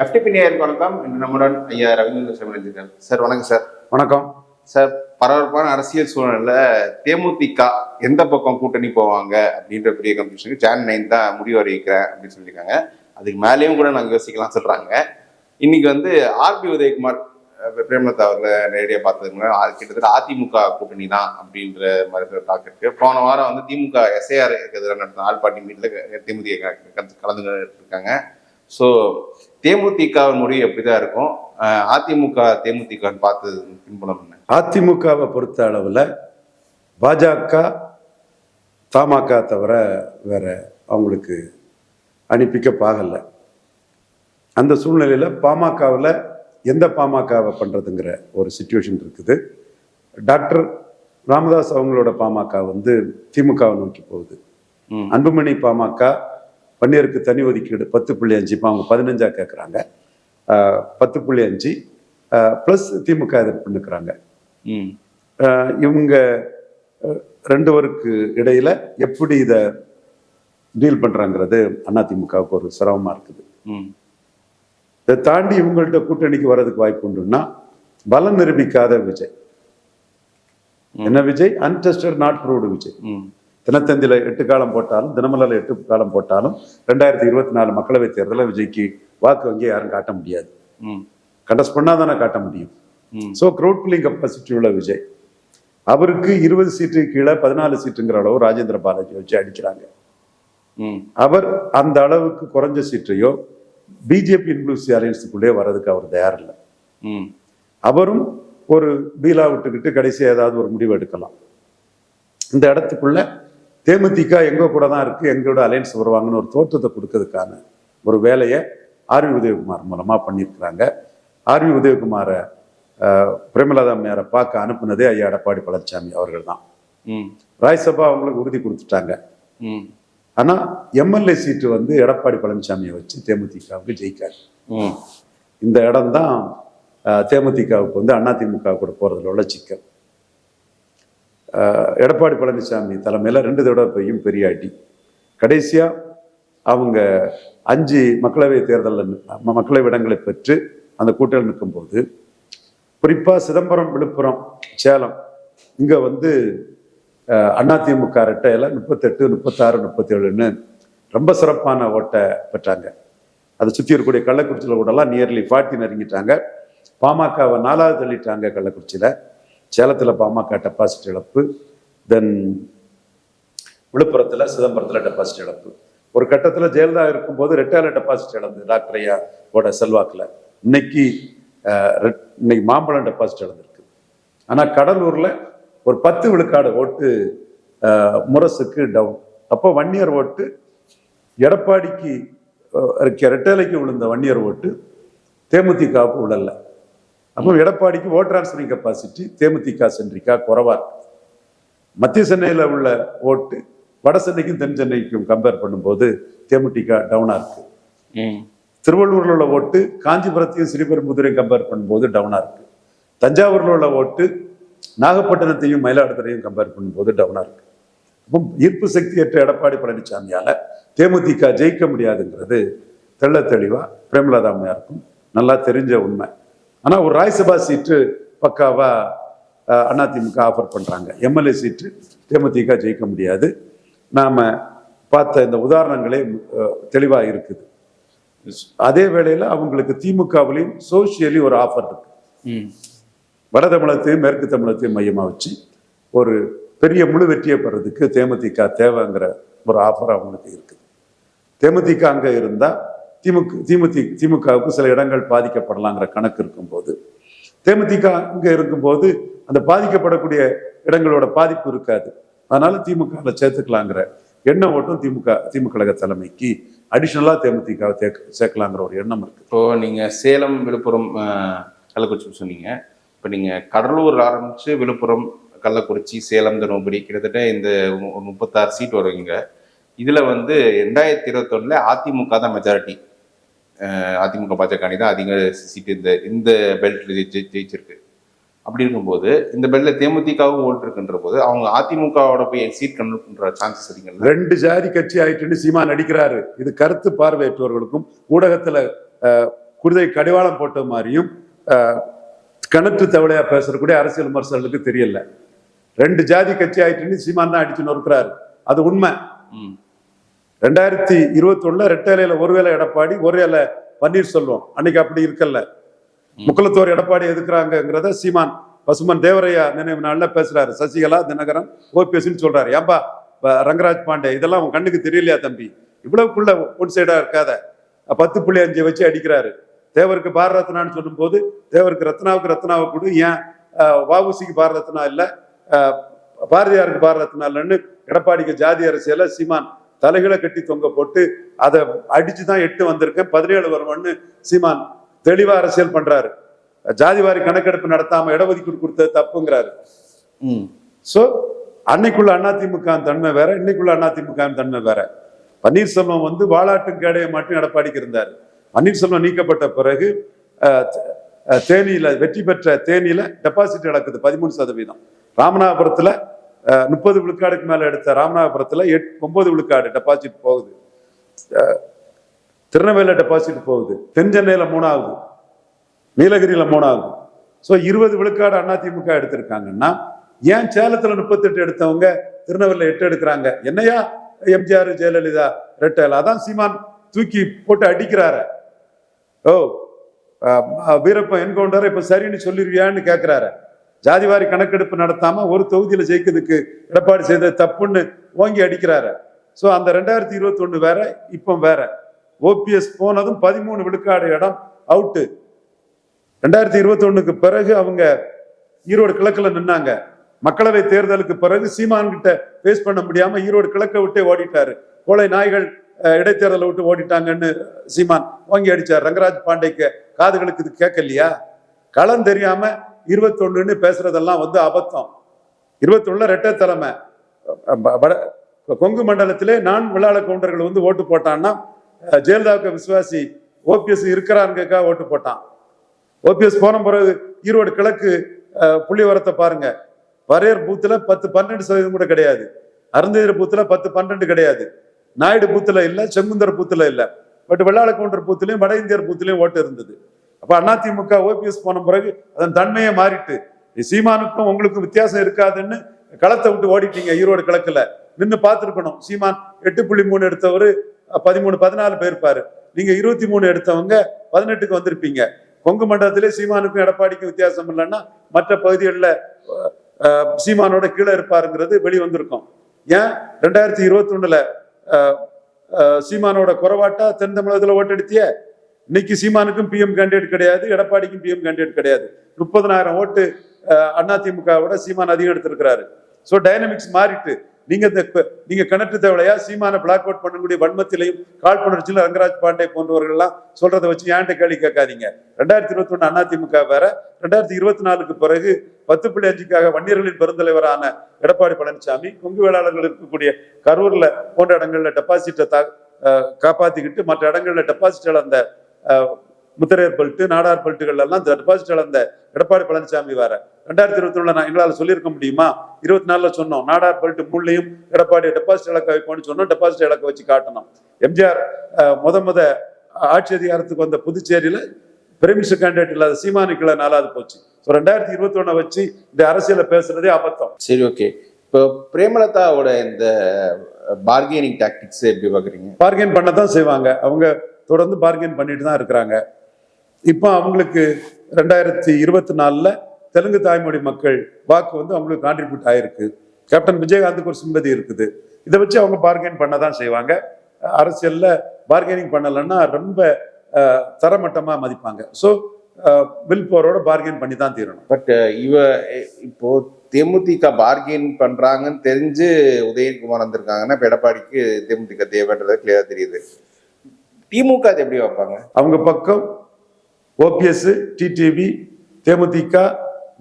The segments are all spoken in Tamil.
எஃப்டிபி நேயருக்கு வணக்கம். இன்று நம்முடன் ஐயா ரவீந்திர சிவரஞ்சன் சார். வணக்கம் சார். வணக்கம் சார். பரபரப்பான அரசியல் சூழ்நிலை தேமுதிக எந்த பக்கம் கூட்டணி போவாங்க அப்படின்ற பெரிய கன்ஃபியூஷனுக்கு Jan 9 தான் முடிவு அறிவிக்கிறேன் அப்படின்னு சொல்லியிருக்காங்க. அதுக்கு மேலேயும் கூட நாங்கள் யோசிக்கலாம் சொல்றாங்க. இன்னைக்கு வந்து ஆர்பி உதயகுமார் பிரேமலதா அவர்களை நேரடியாக பார்த்ததுக்கு கிட்டத்தட்ட அதிமுக கூட்டணி தான் அப்படின்ற மாதிரி டாக் இருக்கு. போன வாரம் வந்து திமுக எஸ்ஐஆர் எதிராக நடத்தின ஆல் பார்ட்டி மீட்டில் தேமுதிக கலந்து இருக்காங்க. ஸோ தேமுதிகவின் முடிவு எப்படிதான் இருக்கும், அதிமுக தேமுதிகன்னு பார்த்தது பின்புலம் என்ன? அதிமுகவை பொறுத்த அளவில் பாஜக தமாக தவிர வேற அவங்களுக்கு அனுப்பிக்கப்பாகலை. அந்த சூழ்நிலையில் பாமகவில் எந்த பாமகவை பண்ணுறதுங்கிற ஒரு சிச்சுவேஷன் இருக்குது. டாக்டர் ராமதாஸ் அவங்களோட பாமக வந்து திமுகவை நோக்கி போகுது. அன்புமணி பாமக பன்னீருக்கு தனி ஒதுக்கீடு 10.5, இப்போ அவங்க 15 கேட்குறாங்க. 10.5 ப்ளஸ் திமுக எதிர்ப்பு நிற்கிறாங்க. இவங்க ரெண்டுவருக்கு இடையில எப்படி இதை டீல் பண்றாங்கிறது அதிமுகவுக்கு ஒரு சிரமமா இருக்குது. இதை தாண்டி இவங்கள்ட்ட கூட்டணிக்கு வர்றதுக்கு வாய்ப்பு உண்டுன்னா பலம் நிரூபிக்காத விஜய். என்ன Vijay? Untested not proved Vijay. தினத்தந்தில 8 காலம் போட்டாலும், தினமலர்ல 8 காலம் போட்டாலும் 2024 மக்களவை தேர்தலில் விஜய்க்கு வாக்கு வங்கி யாரும் காட்ட முடியாது. கண்டஸ்ட் பண்ணாதானே காட்ட முடியும். ஸோ க்ரௌட் புல்லிங் கெப்பாசிட்டி உள்ள விஜய். அவருக்கு 20 சீட்டு கீழே 14 சீட்டுங்கிற அளவு ராஜேந்திர பாலாஜி வச்சு அடிக்கிறாங்க. அவர் அந்த அளவுக்கு குறைஞ்ச சீட்டையோ பிஜேபி இன்க்ளூசிவ் அலையன்ஸுக்குள்ளே வர்றதுக்கு அவர் தயார் இல்லை. அவரும் ஒரு பீலா விட்டுக்கிட்டு கடைசியாக ஏதாவது ஒரு முடிவு எடுக்கலாம். இந்த இடத்துக்குள்ள தேமுதிக எங்க கூட தான் இருக்கு, எங்களோட அலையன்ஸ் வருவாங்கன்னு ஒரு தோற்றத்தை கொடுக்கறதுக்கான ஒரு வேலையை ஆர்வி உதயகுமார் மூலமா பண்ணியிருக்கிறாங்க. ஆர்வி உதயகுமாரை பிரேமலதா அம்மையாரை பார்க்க அனுப்புனதே ஐயா எடப்பாடி பழனிசாமி அவர்கள் தான். ராஜ்யசபா அவங்களுக்கு உறுதி கொடுத்துட்டாங்க. ஆனா எம்எல்ஏ சீட்டு வந்து எடப்பாடி பழனிசாமியை வச்சு தேமுதிகவுக்கு ஜெயிக்காது. இந்த இடம் தான் தேமுதிகவுக்கு வந்து அதிமுக கூட போறதுல உள்ள சிக்கல். எடப்பாடி பழனிசாமி தலைமையில் 2 தடவை போயும் பெரிய அடி. கடைசியா அவங்க 5 மக்களவை தேர்தலில் மக்களவை இடங்களை பெற்று அந்த கூட்டத்தில் நிற்கும் போது, குறிப்பா சிதம்பரம், விழுப்புரம், சேலம் இங்க வந்து அதிமுக ரெட்டையில 38, 36, 37ன்னு ரொம்ப சிறப்பான ஓட்டை பெற்றாங்க. அதை சுற்றி இருக்கக்கூடிய கள்ளக்குறிச்சியில் கூடலாம் நியர்லி 40 நெருங்கிட்டாங்க. பாமகவை 4வது தள்ளிட்டாங்க கள்ளக்குறிச்சியில. சேலத்தில் பாமக டெபாசிட் இழப்பு, தென் விழுப்புரத்தில் சிதம்பரத்தில் டெபாசிட் இழப்பு. ஒரு கட்டத்தில் ஜெயலலிதா இருக்கும்போது ரெட்டையில டெபாசிட் இழந்து டாக்டர் ஐயாவோட செல்வாக்கில் இன்னைக்கு மாம்பழம் டெபாசிட் இழந்திருக்கு. ஆனால் கடலூரில் ஒரு 10 விழுக்காடு ஓட்டு முரசுக்கு டவுன். அப்போ வன்னியர் ஓட்டு எடப்பாடிக்கு ரெட்டைலைக்கு விழுந்த வன்னியர் ஓட்டு தேமுதிகவுக்கு விழல. அப்போ எடப்பாடிக்கு ஓட் டிரான்ஸ்ஃபரிங் கெப்பாசிட்டி தேமுதிக சென்ட்ரிக்கா குறைவா இருக்கு. மத்திய சென்னையில் உள்ள ஓட்டு வட சென்னைக்கும் தென் சென்னைக்கும் கம்பேர் பண்ணும்போது தேமுதிக டவுனா இருக்கு. திருவள்ளூர்ல உள்ள ஓட்டு காஞ்சிபுரத்தையும் ஸ்ரீபெரும்புதூரையும் கம்பேர் பண்ணும்போது டவுனா இருக்கு. தஞ்சாவூர்ல உள்ள ஓட்டு நாகப்பட்டினத்தையும் மயிலாடுதுறையும் கம்பேர் பண்ணும்போது டவுனா இருக்கு. அப்போ ஈர்ப்பு சக்தியற்ற எடப்பாடி பழனிசாமியால தேமுதிக ஜெயிக்க முடியாதுங்கிறது தெள்ள தெளிவா பிரேமலதா அம்மையாருக்கும் நல்லா தெரிஞ்ச உண்மை. ஆனா ஒரு ராஜ்யசபா சீட்டு பக்காவா அதிமுக ஆஃபர் பண்றாங்க. எம்எல்ஏ சீட்டு தேமுதிக ஜெயிக்க முடியாது. நாம பார்த்த இந்த உதாரணங்களே தெளிவா இருக்குது. அதே வேளையில அவங்களுக்கு திமுகவிலையும் சோசியலி ஒரு ஆஃபர் இருக்கு. வட தமிழகத்தையும் மேற்கு தமிழகத்தையும் மையமா வச்சு ஒரு பெரிய முழு வெற்றியை பெறதுக்கு தேமுதிக தேவைங்கிற ஒரு ஆஃபர் அவங்களுக்கு இருக்குது. தேமுதிக அங்க இருந்தா திமுகவுக்கு சில இடங்கள் பாதிக்கப்படலாங்கிற கணக்கு இருக்கும்போது, தேமுதிக இங்க இருக்கும்போது அந்த பாதிக்கப்படக்கூடிய இடங்களோட பாதிப்பு இருக்காது. அதனால திமுக சேர்த்துக்கலாங்கிற எண்ணம் ஓட்டும் திமுக கழக தலைமைக்கு அடிஷனலா தேமுதிக சேர்க்கலாங்கிற ஒரு எண்ணம் இருக்கு. இப்போ நீங்க சேலம், விழுப்புரம், கள்ளக்குறிச்சி சொன்னீங்க. இப்போ நீங்க கடலூர் ஆரம்பிச்சு விழுப்புரம், கள்ளக்குறிச்சி, சேலம், தருமபுரி கிட்டத்தட்ட இந்த 36 சீட் வருவீங்க. இதுல வந்து 2021 அதிமுக தான் மெஜாரிட்டி. அதிமுக பாஜக அணி தான் அதிக சீட்டு இந்த பெல்ட்ல ஜெயிச்சிருக்கு. அப்படி இருக்கும்போது இந்த பெல்ட்ல தேமுதிகவும் ஓட்டு இருக்குன்ற போது அவங்க அதிமுகவோட போய் சீட் கன்வெர்ட் பண்ற சான்சஸ் அதிகம். 2 ஜாதி கட்சி ஆயிட்டுன்னு சீமா நடிக்கிறாரு. இது கருத்து பார்வையற்றவர்களுக்கும் ஊடகத்துல குருதை கடிவாளம் போட்ட மாதிரியும் கிணற்று தவளையா பேசக்கூடிய அரசியல் விமர்சகர்களுக்கு தெரியல. 2 ஜாதி கட்சி ஆயிட்டுன்னு சீமான் தான் அடிச்சு நொறுக்கிறாரு. அது உண்மை. 2021 ரெட்டையில ஒருவேளை எடப்பாடி ஒருவேளை பன்னீர்செல்வம், அன்னைக்கு அப்படி இருக்கல. முக்குலத்தோர் எடப்பாடி எதுக்குறாங்கிறத சீமான் பசுமன் தேவரையா நினைவு நாள்ல பேசுறாரு. சசிகலா, தினகரன், ஓபிஎஸ் சொல்றாரு. ஏன்பா ரங்கராஜ் பாண்டே, இதெல்லாம் உன் கண்ணுக்கு தெரியலையா தம்பி? இவ்வளவுக்குள்ள ஒன் சைடா இருக்காத. 10.5 வச்சு அடிக்கிறாரு. தேவருக்கு பாரத ரத்னான்னு சொல்லும் போது தேவருக்கு ரத்னாவை கூட ஏன் வஉசிக்கு பாரத ரத்னா இல்ல, பாரதியாருக்கு பாரத ரத்னா இல்லைன்னு எடப்பாடிக்கு ஜாதி அரசியல சீமான் தலைகளை கட்டி தொங்க போட்டு அதை அடிச்சுதான் 8 வந்திருக்கேன் 17 வருவன்னு சீமான் தெளிவா அரசியல் பண்றாரு. ஜாதிவாரி கணக்கெடுப்பு நடத்தாம இடஒதுக்கீடு கொடுத்தது தப்புங்கிறாரு. சோ அன்னைக்குள்ள அதிமுக தன்மை வேற, இன்னைக்குள்ள அதிமுக தன்மை வேற. பன்னீர்செல்வம் வந்து வாலாட்டும் கேடைய மட்டும் எடப்பாடிக்கு இருந்தாரு. பன்னீர்செல்வம் நீக்கப்பட்ட பிறகு தேனியில வெற்றி பெற்ற தேனியில டெபாசிட் இழக்குது 13%. ராமநாதபுரத்துல 30 விழுக்காடுக்கு மேல எடுத்த ராமநாதபுரத்துல 9 விழுக்காடு டெபாசிட் போகுது. திருநெல்வேலியில டெபாசிட் போகுது. தென் சென்னையில 3வது, நீலகிரியில 3வது. ஸோ 20 விழுக்காடு அதிமுக எடுத்திருக்காங்கன்னா ஏன் சேலத்துல 38 எடுத்தவங்க திருநெல்வேலியில 8 எடுக்கிறாங்க? என்னையா எம்ஜிஆர் ஜெயலலிதா ரெட்டல்? அதான் சீமான் தூக்கி போட்டு அடிக்கிறாரு. ஓ வீரப்பன் என்கவுண்டர் இப்ப சரின்னு சொல்லிருவியான்னு கேட்கிறாரு. ஜாதிவாரி கணக்கெடுப்பு நடத்தாம ஒரு தொகுதியில ஜெயிக்கிறதுக்கு எடப்பாடி செய்த தப்புன்னு ஓங்கி அடிக்கிறாரு. ஸோ அந்த 2021 வேற, இப்போ வேற. ஓபிஎஸ் போனதும் 13 விழுக்காடு இடம் அவுட்டு. 2021க்கு பிறகு அவங்க ஈரோடு கிழக்குல நின்னாங்க. மக்களவை தேர்தலுக்கு பிறகு சீமான் கிட்ட பேஸ் பண்ண முடியாம ஈரோடு கிழக்க விட்டே ஓடிட்டாரு. கோளை நாய்கள் இடைத்தேர்தலை விட்டு ஓடிட்டாங்கன்னு சீமான் வாங்கி அடிச்சார். ரங்கராஜ் பாண்டேக்கு காதுகளுக்கு இது கேட்கலையா? களம் தெரியாம 21ன்னு பேசுறதெல்லாம் வந்து அபத்தம். 21 ரெட்டை தலைமை. கொங்கு மண்டலத்திலே நான் விளாள கவுண்டர்கள் வந்து ஓட்டு போட்டான்னா ஜெயலலிதாவுக்கு விசுவாசி ஓபிஎஸ் இருக்கிறாருக்கா ஓட்டு போட்டான். ஓபிஎஸ் போன பிறகு ஈரோடு கிழக்கு புள்ளி வரத்தை பாருங்க. வரையர் பூத்துல 10-12% கூட கிடையாது. அருந்ததிர பூத்துல 10-12 கிடையாது. நாயுடு பூத்துல இல்ல, செங்குந்தர் பூத்துல இல்ல. பட் வெள்ளாள கவுண்டர் பூத்திலையும் வட இந்தியர் பூத்திலையும் ஓட்டு இருந்தது. அப்ப அதிமுக ஓபிஎஸ் போன பிறகு அதன் தன்மையை மாறிட்டு சீமானுக்கும் உங்களுக்கும் வித்தியாசம் இருக்காதுன்னு களத்தை விட்டு ஓடிட்டீங்க. ஈரோடு கிழக்குல நின்று பார்த்துருக்கணும். சீமான் 8.3 எடுத்தவர் 13-14 போயிருப்பாரு. நீங்க 23 எடுத்தவங்க 18க்கு வந்திருப்பீங்க. கொங்கு மண்டலத்திலே சீமானுக்கும் எடப்பாடிக்கும் வித்தியாசம் இல்லைன்னா மற்ற பகுதிகளில் சீமானோட கீழே இருப்பாருங்கிறது வெளிவந்திருக்கும். ஏன் 2021 சீமானோட குறைவாட்டா தென் தமிழகத்துல ஓட்டெடுத்திய? இன்னைக்கு சீமானுக்கும் பிஎம் கேண்டிடேட் கிடையாது, எடப்பாடிக்கும் பிஎம் கேண்டிடேட் கிடையாது. 30,000 ஓட்டு அதிமுகவோட சீமான் அதிகம் எடுத்திருக்கிறாரு. ஸோ டைனமிக்ஸ் மாறிட்டு நீங்க கிணற்று தேவையா சீமான பிளாக் அவுட் பண்ணக்கூடிய வன்மத்திலையும் காழ்ப்புணர்ச்சியில ரங்கராஜ் பாண்டே போன்றவர்கள் எல்லாம் சொல்றதை வச்சு ஏன்ட்ட கேள்வி கேட்காதீங்க. 2021 அதிமுக வேற. 2024க்கு பிறகு 10.5க்காக வன்னியர்களின் பெருந்தலைவரான எடப்பாடி பழனிசாமி கொங்கு வேளாளர்கள் இருக்கக்கூடிய கரூர்ல போன்ற இடங்கள்ல டெபாசிட்டை காப்பாத்திக்கிட்டு மற்ற இடங்கள்ல டெபாசிட் இழந்த முத்திரையர் பெல்ட், நாடார் பெல்ட்டுகள் எல்லாம் டெபாசிட் இழந்த எடப்பாடி பழனிசாமி வேற. 2021 நான் எங்களால் சொல்லியிருக்க முடியுமா? 24ல சொன்னோம். நாடார் பெல்ட் 3லையும் எடப்பாடி டெபாசிட் இழக்க வைப்போம்னு சொன்னோம். டெபாசிட் இழக்க வச்சு காட்டணும். எம்ஜிஆர் முத ஆட்சி அதிகாரத்துக்கு வந்த புதுச்சேரியில பிரைமினிஸ்டர் கேண்டிடேட் இல்லாத சீமானுக்குள்ள 4வது போச்சு. ஸோ 2021 வச்சு இந்த அரசியலை பேசுறதே அபத்தம். சரி, ஓகே. இப்போ பிரேமலதாவோட இந்த பார்கெனிங் டாக்டிக்ஸ் எப்படி பாக்குறீங்க? பார்கெயின் பண்ணதான் செய்வாங்க. அவங்க தொடர்ந்து பார்கெயின் பண்ணிட்டு தான் இருக்கிறாங்க. இப்போ அவங்களுக்கு 2024ல தெலுங்கு தாய்மொழி மக்கள் வாக்கு வந்து அவங்களுக்கு கான்ட்ரிபியூட் ஆயிருக்கு. கேப்டன் விஜயகாந்துக்கு ஒரு சிம்பதி இருக்குது. இதை வச்சு அவங்க பார்கெயின் பண்ணதான் செய்வாங்க. அரசியல்ல பார்கெனிங் பண்ணலைன்னா ரொம்ப தரமட்டமா மதிப்பாங்க. ஸோ வில் போரோட பார்கெயின் பண்ணி தான் தீரணும். பட் இப்போ தேமுதிக பார்கெயின் பண்றாங்கன்னு தெரிஞ்சு உதயகுமார் வந்திருக்காங்கன்னா இப்ப எடப்பாடிக்கு தேமுதிக தேவைன்றது கிளியரா தெரியுது. திமுக அது எப்படி வைப்பாங்க? அவங்க பக்கம் ஓபிஎஸ், டிடிவி, தேமுதிக,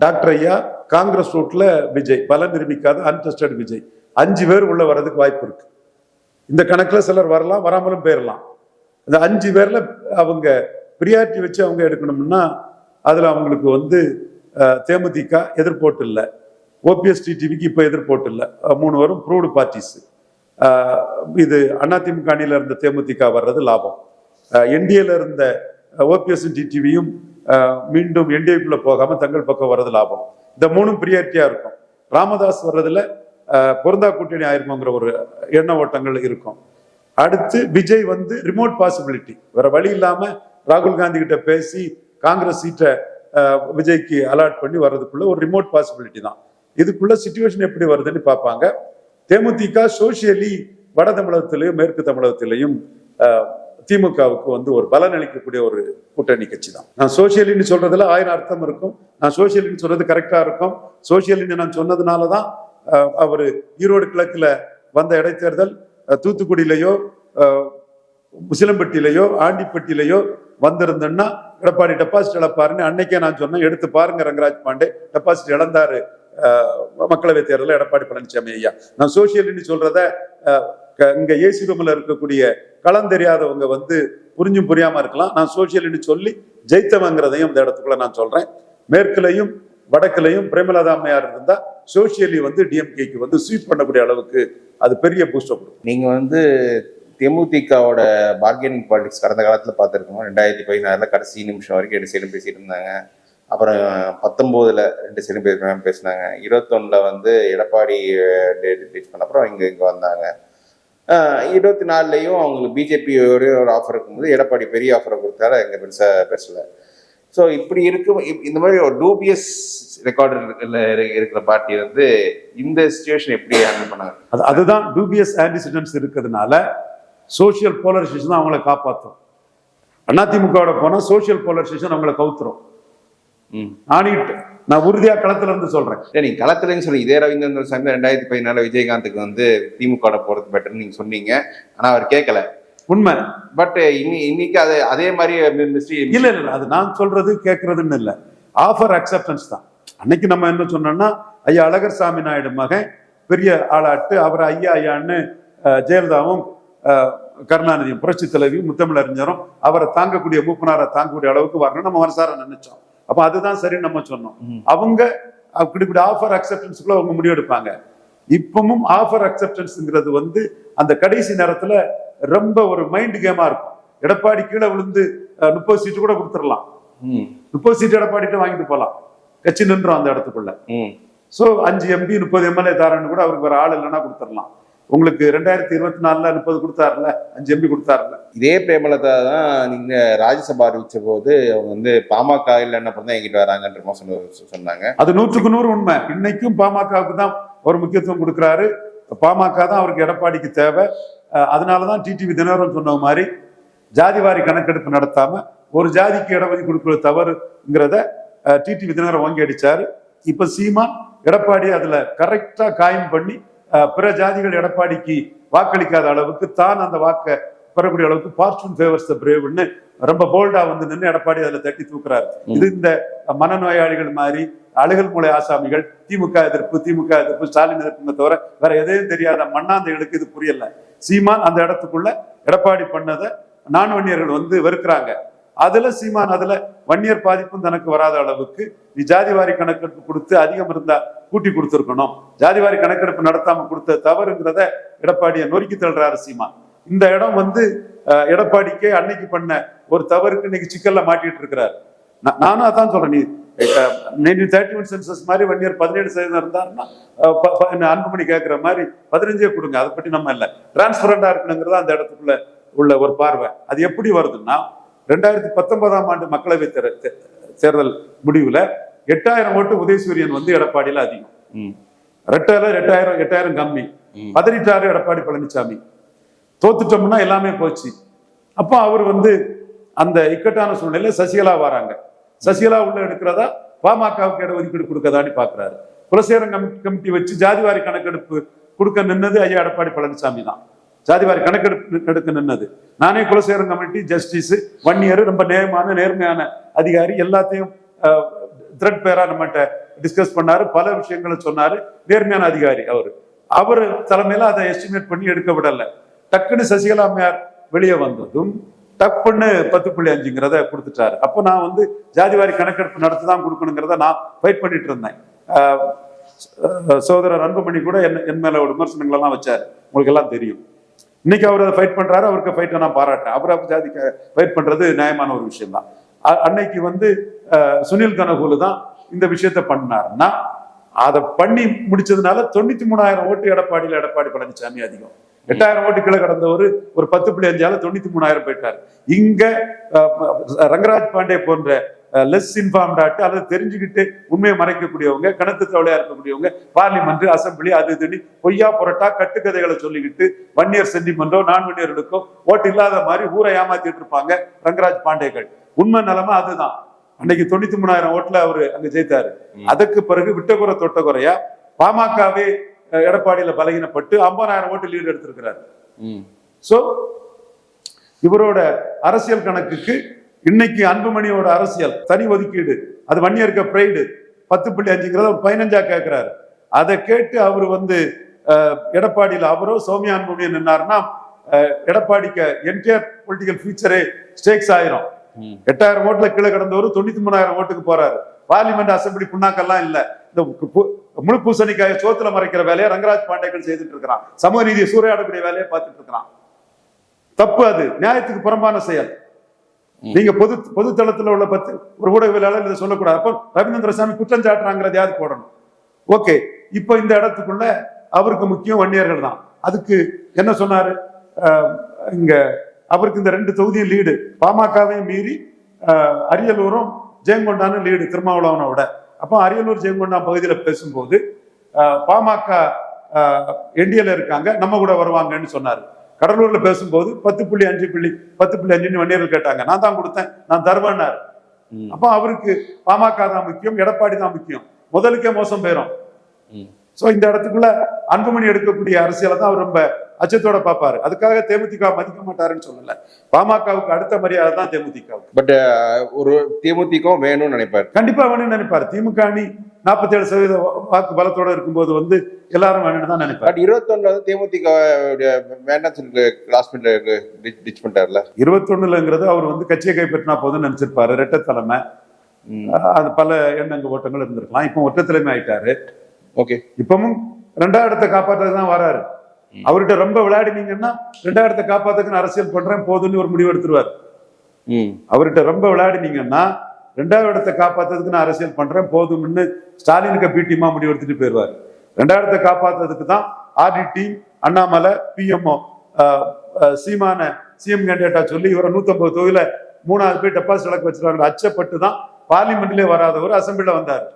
டாக்டர் ஐயா, காங்கிரஸ் ரூட்ல விஜய், பலம் நிரூபிக்காத அன்டெஸ்டட் விஜய், 5 பேர் உள்ள வர்றதுக்கு வாய்ப்பு இருக்கு. இந்த கணக்குல சிலர் வரலாம், வராமலும் போயிடலாம். இந்த 5 பேர்ல அவங்க பிரியாரிட்டி வச்சு அவங்க எடுக்கணும்னா அதுல அவங்களுக்கு வந்து தேமுதிக எதிர்போட்டு இல்லை, ஓபிஎஸ் டிடிவிக்கு இப்ப எதிர்போட்டு இல்லை. 3 வரும் ப்ரூவ்டு பார்ட்டிஸ். இது அதிமுக அணியில இருந்த தேமுதிக வர்றது லாபம். என்டிஏல இருந்த ஓபிஎஸ் டிடிவியும் மீண்டும் என்டிஏக்குள்ள போகாம தங்கள் பக்கம் வர்றது லாபம். இந்த மூணும் பிரியாரிட்டியா இருக்கும். ராமதாஸ் வர்றதுல பொருந்தா கூட்டணி ஆயிருமோங்கிற ஒரு எண்ண ஓட்டங்கள் இருக்கும். அடுத்து விஜய் வந்து ரிமோட் பாசிபிலிட்டி, வேற வழி இல்லாம ராகுல் காந்தி கிட்ட பேசி காங்கிரஸ் சீட்டை விஜய்க்கு அலாட் பண்ணி வர்றதுக்குள்ள ஒரு ரிமோட் பாசிபிலிட்டி தான். இதுக்குள்ள சிச்சுவேஷன் எப்படி வருதுன்னு பார்ப்பாங்க. தேமுதிக சோசியலி வட தமிழகத்திலையும் மேற்கு தமிழகத்திலையும் திமுகவுக்கு வந்து ஒரு பலன் அளிக்கக்கூடிய ஒரு கூட்டணி கட்சி தான். நான் சோசியலின்னு சொல்றதுல 1000 அர்த்தம் இருக்கும். நான் சோசியலின்னு சொல்றது கரெக்டா இருக்கும். சோசியலின்னு நான் சொன்னதுனாலதான் அவரு ஈரோடு கிழக்குல வந்த இடைத்தேர்தல் தூத்துக்குடியிலையோ முசிலம்பட்டியிலையோ ஆண்டிப்பட்டியிலையோ வந்திருந்தேன்னா எடப்பாடி டெபாசிட் இழப்பாருன்னு அன்னைக்கே நான் சொன்னேன். எடுத்து பாருங்க, ரங்கராஜ் பாண்டே டெபாசிட் இழந்தாரு மக்களவை தேர்தலில் எடப்பாடி பழனிசாமி ஐயா. நான் சோசியல்னு சொல்றத இங்க ஏசி ரூம்ல இருக்கக்கூடிய களம் தெரியாதவங்க வந்து புரிஞ்சும் புரியாம இருக்கலாம். நான் சோசியல்னு சொல்லி ஜெயித்தவங்கிறதையும் இந்த இடத்துக்குள்ள நான் சொல்றேன். மேற்குலையும் வடக்குலையும் பிரேமலதா அம்மையார் இருந்தா சோசியலி வந்து டிஎம்கேக்கு வந்து ஸ்வீப் பண்ணக்கூடிய அளவுக்கு அது பெரிய பூஸ்டப் கொடுக்கும். நீங்க வந்து தேமுதிகவோட பார்கெனிங் பாலிடிக்ஸ் கடந்த காலத்துல பார்த்துருக்கோம். 2016 கடைசி நிமிஷம் வரைக்கும் 2 சைடும் பேசிட்டு இருந்தாங்க. அப்புறம் 19 2 சைடும் பேசினாங்க. 21 வந்து எடப்பாடி டேட் பண்ண அப்புறம் இங்க வந்தாங்க. 24 அவங்களுக்கு பிஜேபியோட ஒரு ஆஃபர் இருக்கும்போது எடப்பாடி பெரிய ஆஃபரை கொடுத்தாரு, எங்க பெருசா பேசல. ஸோ இப்படி இருக்கும், இந்த மாதிரி ஒரு டூபியஸ் ரெக்கார்டு இருக்கிற பார்ட்டி வந்து இந்த சிச்சுவேஷன் எப்படி ஹேண்டில் பண்ணாங்க? அதுதான் டூபியஸ் ஆன்டிசிடென்ட்ஸ் இருக்கிறதுனால சோசியல் போலரைசேஷன் அவங்களை காப்பாற்றும். அதிமுகவோட போனா சோசியல் போலரைசேஷன் அவங்களை கவுத்துரும். நான் உறுதியா களத்துல இருந்து சொல்றேன். நீங்க களத்துலன்னு சொல்லி இதே ரவீந்திரன் சாமி 2014 விஜயகாந்துக்கு வந்து திமுக போறது பெட்டர்னு நீங்க சொன்னீங்க. ஆனா அவர் கேட்கல, உண்மை. பட் இன்னைக்கு அதே மாதிரி இல்ல இல்ல, அது நான் சொல்றது கேட்கறதுன்னு இல்ல, ஆஃபர் அக்செப்டன்ஸ் தான். அன்னைக்கு நம்ம என்ன சொன்னோம்னா, ஐயா அழகர் சாமி நாயுடு மகன் பெரிய ஆளாட்டு அவர் ஐயா ஐயான்னு ஜெயலலிதாவும் கருணாநிதியும் புரட்சி தலைவியும் முத்தமிழறிஞரும் அவரை தாங்கக்கூடிய மூப்பனாரை தாங்கக்கூடிய அளவுக்கு வரணும் நம்ம மனசார நினைச்சோம். அப்ப அதுதான் சரின்னு நம்ம சொன்னோம். அவங்க இப்படி ஆஃபர் அக்செப்டன்ஸ்க்குள்ள அவங்க முடிவெடுப்பாங்க. இப்பவும் ஆஃபர் அக்செப்டன்ஸ்ங்கிறது வந்து அந்த கடைசி நேரத்துல ரொம்ப ஒரு மைண்ட் கேமா இருக்கும். எடப்பாடி கீழே விழுந்து 30 சீட்டு கூட கொடுத்துடலாம். 30 சீட்டு எடப்பாடிட்டு வாங்கிட்டு போகலாம், கட்சி நின்றோம் அந்த இடத்துக்குள்ள. சோ 5 MP 30 MLA தாரன்னு கூட அவருக்கு வேற ஆள் இல்லைன்னா கொடுத்துடலாம். உங்களுக்கு 2024 30 கொடுத்தாருல, 5 MP கொடுத்தாருல. இதே பிரேமலதா தான் நீங்க ராஜ்யசபா அறிவிச்ச போது அவங்க வந்து பாமக இல்லைன்னு தான் எங்கிட்ட வராங்கன்ற சொன்னாங்க. அது 100க்கு 100 உண்மை. இன்னைக்கும் பாமகவுக்கு தான் ஒரு முக்கியத்துவம் கொடுக்குறாரு. பாமக தான் அவருக்கு எடப்பாடிக்கு தேவை. அதனாலதான் டிடிவி தினகரன் சொன்ன மாதிரி ஜாதிவாரி கணக்கெடுப்பு நடத்தாம ஒரு ஜாதிக்கு இடஒதுக்கீடு கொடுக்கிறது தவறுங்கிறத டிடிவி தினகரன் வாங்கி அடிச்சாரு. இப்ப சீமான் எடப்பாடி அதுல கரெக்டா காயம் பண்ணி பிற ஜாதிகள் எடப்பாடிக்கு வாக்களிக்காத அளவுக்கு தான் அந்த வாக்கை பெறக்கூடிய அளவுக்கு ஃபார்ச்சூன் ஃபேவர்ஸ் தி பிரேவ்னு ரொம்ப போல்டா வந்து நின்று எடப்பாடி அதுல தட்டி தூக்குறாரு. இது இந்த மனநோயாளிகள் மாதிரி அழுகல் மூளை ஆசாமிகள் திமுக எதிர்ப்பு ஸ்டாலின் எதிர்ப்புங்க தவிர வேற எதையும் தெரியாத மண்ணாந்தைகளுக்கு இது புரியல. சீமான் அந்த இடத்துக்குள்ள எடப்பாடி பண்ணதை நான் வன்னியர்கள் வந்து வெறுக்கிறாங்க. அதுல சீமான் அதுல வன்னியர் பாதிப்பும் தனக்கு வராத அளவுக்கு நீ ஜாதிவாரி கணக்கெடுப்பு கொடுத்து அதிகம் இருந்தா கூட்டி கொடுத்துருக்கணும், ஜாதிவாரி கணக்கெடுப்பு நடத்தாம கொடுத்த தவறுங்கிறத எடப்பாடியை நொறுக்கி தள்ளுறாரு சீமான். இந்த இடம் வந்து எடப்பாடிக்கே அன்னைக்கு பண்ண ஒரு தவறுக்கு இன்னைக்கு சிக்கல்ல மாட்டிட்டு இருக்கிறாரு. நானும் அதான் சொல்றேன். நீ 31 சென்சஸ் மாதிரி வன்னியர் 17% இருந்தாருன்னா அன்புமணி கேட்கிற மாதிரி 15 கொடுங்க, அதை பற்றி நம்ம இல்லை. டிரான்ஸ்பரண்டா இருக்கணுங்கிறத அந்த இடத்துக்குள்ள உள்ள ஒரு பார்வை. அது எப்படி வருதுன்னா 2019ஆம் ஆண்டு மக்களவை தேர்தல் முடிவுல 8000 ஓட்டு உதயசூரியன் வந்து எடப்பாடியில அதிகம், ரெட்டால 8000 கம்மி, பதறிட்டாரு எடப்பாடி பழனிசாமி. தோத்துட்டோம்னா எல்லாமே போச்சு. அப்போ அவர் வந்து அந்த இக்கட்டான சூழ்நிலையில சசிகலா வராங்க. சசிகலா உள்ள எடுக்கிறதா பாமகவுக்கு இடஒதுக்கீடு கொடுக்கதான்னு பாக்குறாரு. குலசேகரன் கமிட்டி வச்சு ஜாதிவாரி கணக்கெடுப்பு கொடுக்க நின்னது ஐயா எடப்பாடி பழனிசாமி தான். ஜாதிவாரி கணக்கெடுப்பு எடுக்க நின்னது. நானே குலசேகரன் கமிட்டி ஜஸ்டிஸ் வன்னியர் ரொம்ப நேர்மையான அதிகாரி, எல்லாத்தையும் த்ரெட் பேரா நம்மகிட்ட டிஸ்கஸ் பண்ணாரு, பல விஷயங்களை சொன்னாரு. நேர்மையான அதிகாரி அவர் தலைமையில அதை எஸ்டிமேட் பண்ணி எடுக்க விடல. டக்குன்னு சசிகலா அம்மையார் வெளியே வந்ததும் டப்புன்னு 10.5ங்கிறத கொடுத்துட்டாரு. அப்போ நான் வந்து ஜாதிவாரி கணக்கெடுப்பு நடத்திதான் கொடுக்கணுங்கிறத நான் ஃபைட் பண்ணிட்டு இருந்தேன். சகோதரர் அன்புமணி கூட என் மேல விமர்சனங்கள் எல்லாம் வச்சாரு, உங்களுக்கு எல்லாம் தெரியும். இன்னைக்கு அவர் அதை ஃபைட் பண்றாரு, அவருக்கு ஃபைட்டை நான் பாராட்டுறேன். அவர் ஜாதிக்கு ஃபைட் பண்றது நியாயமான ஒரு விஷயம் தான். அன்னைக்கு வந்து சுனில் கனகூலு தான் இந்த விஷயத்த பண்ணாருன்னா, அதை பண்ணி முடிச்சதுனால 93,000 ஓட்டு எடப்பாடி பழனிசாமி அதிகம். 8,000 ஓட்டு கீழே கடந்தவர் ஒரு 10.5 93,000 போயிட்டார். இங்க ரங்கராஜ் பாண்டே போன்ற லெஸ் இன்ஃபார்ம்ட் ஆட்டு அல்லது தெரிஞ்சுக்கிட்டு உண்மையை மறைக்கக்கூடியவங்க, கணத்து தவளையா இருக்கக்கூடியவங்க, பார்லிமெண்ட், அசம்பிளி, அது இதுன்னு பொய்யா புரட்டா கட்டுக்கதைகளை சொல்லிக்கிட்டு வன்னியர் சென்டிமெண்டோ நான் வன்னியர்களுக்கோ ஓட்டு இல்லாத மாதிரி ஊரை ஏமாத்திட்டு இருப்பாங்க ரங்கராஜ் பாண்டேகள். உண்மை நிலைமை அதுதான். அன்னைக்கு 93,000 ஓட்டுல அவரு அங்க ஜெயித்தாரு. அதற்கு பிறகு விட்டகுறை தொட்டகுறையா பாமகவே எடப்பாடியில பலகீனப்பட்டு 50,000 ஓட்டு லீடு எடுத்திருக்கிறாரு. சோ இவரோட அரசியல் கணக்குக்கு இன்னைக்கு அன்புமணியோட அரசியல் தனி ஒதுக்கீடு, அது வன்னியர்க்க பிரைடு 10.5 ஒரு 15 கேட்கிறாரு. அதை கேட்டு அவரு வந்து எடப்பாடியில அவரோ சௌமியா அன்புமணி நின்னாருன்னா எடப்பாடிக்கு என்டையர் பொலிட்டிக்கல் ஃபியூச்சரே ஸ்டேக்ஸ் ஆயிரும். 8,000 ஓட்டுல கீழே கடந்தவர் 93,000 ஓட்டுக்கு போறாரு. பார்லிமெண்ட், அசம்பிளி புண்ணாக்கெல்லாம் இல்ல. இந்த முழு பூசணிக்காய சோத்துல மறைக்கிற வேலையை ரங்கராஜ் பாண்டேகள் செய்துட்டு இருக்கிறான். சமூக நீதியை சூறையாடக்கூடிய வேலையை பார்த்துட்டு இருக்கிறான். தப்பு, அது நியாயத்துக்கு புறம்பான செயல். நீங்க பொது தளத்துல உள்ள ஒரு ஊடகவியலாளர் இதை சொல்லக்கூடாது. அப்போ ரவீந்திர சாமி குற்றம் சாட்டுறாங்கிறதையாவது போடணும். ஓகே, இப்போ இந்த இடத்துக்குள்ள அவருக்கு முக்கியம் வன்னியர்கள் தான். அதுக்கு என்ன சொன்னாரு? இங்க அவருக்கு இந்த 2 தொகுதியும் லீடு, பாமகவையும் மீறி அரியலூரும் ஜெயங்கொண்டானும் லீடு திருமாவளவனோட. அப்போ அரியலூர் ஜெயங்கொண்டான் பகுதியில் பேசும்போது பாமக என்டிஏல இருக்காங்க, நம்ம கூட வருவாங்கன்னு சொன்னாரு. கடலூர்ல பேசும்போது 10.5 வன்னியர்கள் கேட்டாங்க, நான் தான் கொடுத்தேன், நான் தருவேன்னாரு. அப்போ அவருக்கு பாமக தான் முக்கியம், எடப்பாடி தான் முக்கியம். முதலுக்கே மோசம் போயிடும். சோ இந்த இடத்துக்குள்ள அன்புமணி எடுக்கக்கூடிய அரசியலை தான் அவர் ரொம்ப அச்சத்தோட பார்ப்பாரு. அதுக்காக தேமுதிக மதிக்க மாட்டாருன்னு சொல்லல. பாமகவுக்கு அடுத்த மரியாதை தான் தேமுதிகவுக்கு. பட் ஒரு தேமுதிக வேணும்னு நினைப்பாரு, கண்டிப்பா வேணும்னு நினைப்பாரு. திமுக அணி 47% வாக்கு பலத்தோட இருக்கும்போது வந்து எல்லாரும் வேணும்னு தான் நினைப்பாரு. 21 தேமுதிக வேண்டாம் சொல்லி லாஸ்ட் மினிட்ல டிச் பண்ணிட்டார்ல. 21ங்கிறது அவர் வந்து கட்சியை கைப்பற்றினா போதும்னு நினைச்சிருப்பாரு. இரட்டை தலைமை, அது பல எண்ணங்க ஓட்டங்கள் இருந்திருக்கலாம். இப்போ ஒற்றை தலைமை ஆயிட்டாரு. ஓகே, இப்பவும் 2வது இடத்தை காப்பாற்றுறது தான் வராரு. அவர்கிட்ட ரொம்ப விளையாடினீங்கன்னா 2வது இடத்தை காப்பாத்துக்குன்னு அரசியல் பண்றேன் போதுன்னு ஒரு முடிவு எடுத்துருவார். அவர்கிட்ட ரொம்ப விளையாடினீங்கன்னா 2வது இடத்தை காப்பாத்துறதுக்கு நான் அரசியல் பண்றேன் போதும்னு ஸ்டாலினுக்கு பிடிமா முடிவு எடுத்துட்டு போயிடுவார். 2வது இடத்தை காப்பாத்துறதுக்கு தான் ஆர்டி டீம், அண்ணாமலை, பிஎம்ஓ சீமான சிஎம் கேண்டிடேட்டா சொல்லி இவரை 150 தொகுதியில 3வது போய் டெபாசிட் இலக்கு வச்சிருக்காங்க. அச்சப்பட்டு தான் பார்லிமெண்ட்லயே வராதவர் அசம்பிளில வந்தார்.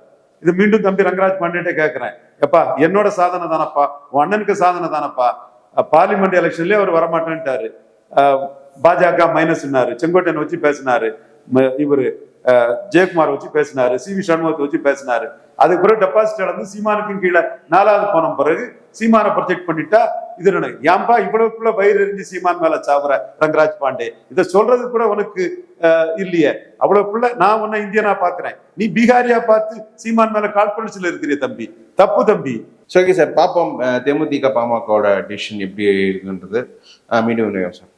இது மீண்டும் தம்பி ரங்கராஜ் பாண்டே கேட்கிறேன், எப்பா என்னோட சாதனை தானப்பா, உன் அண்ணனுக்கு சாதனை தானப்பா. பார்லிமெண்ட் எலெக்ஷன்லயே அவர் வரமாட்டேன்ட்டாரு. பாஜக மைனஸ்னாரு, செங்கோட்டையன் வச்சு பேசினாரு, இவரு ஜெயக்குமார் வச்சு பேசினாரு, சி வி சண்முகத்தை வச்சு பேசினாரு. அதுக்கு பிறகு டெபாசிட் இழந்து சீமானுக்கும் கீழே 4வது போன பிறகு சீமானை ப்ரொஜெக்ட் பண்ணிட்டா இது ஏன்பா இவ்வளவுக்குள்ள வயிறு எரிஞ்சு சீமான் மேல சாவுற ரங்கராஜ் பாண்டே, இதை சொல்றது கூட உனக்கு இல்லையே. அவ்வளவுக்குள்ள நான் உன்னை இந்தியனா பாக்குறேன், நீ பீகாரியா பார்த்து சீமான் மேல காழ்ப்புணர்ச்சியில இருக்கிற தம்பி, தப்பு தம்பி. ஓகே சார், பாப்போம் தேமுதிக பாமகவோட டிசிஷன் எப்படி இருக்குன்றது. மீண்டும் சார்.